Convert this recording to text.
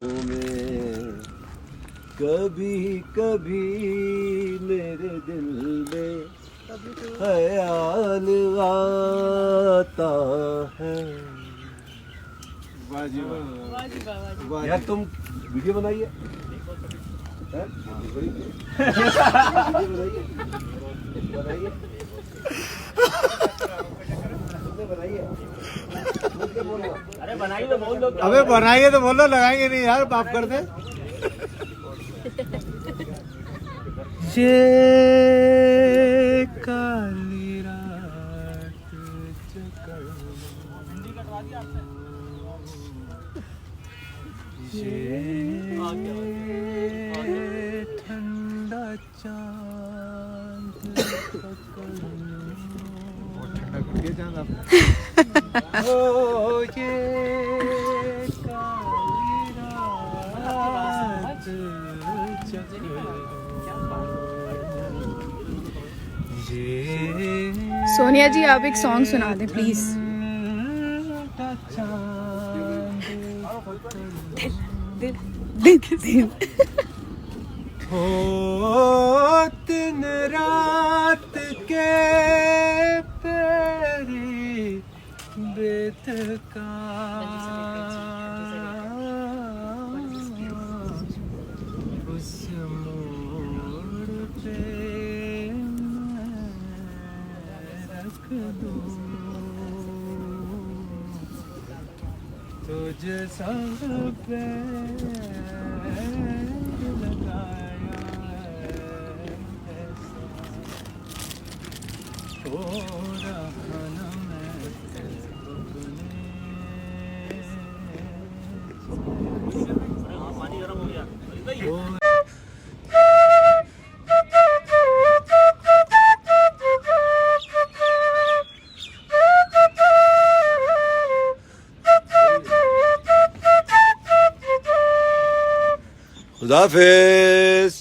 में कभी कभी मेरे दिल में ख्याल आता है। वाह जी वाह, वाह यार जी। तुम वीडियो बनाइए हैं? वीडियो बनाइए तुमने बनाइए। अरे बनाइए तो बोल दो। अबे बनाइए तो बोलो, लगाएंगे नहीं यार, माफ कर दे। ये काली रात चकर ये ठंडा चांद ओ ये काली रात चकर सोनिया जी आप एक सॉन्ग सुना दें प्लीज। हो दिन रात के तेरी बेत का उस मोड़ पे रख दूं तुझे सब पे लगाया ऐसा हो रहा न मैं पानी गर्म हो गया। खुदाफिज।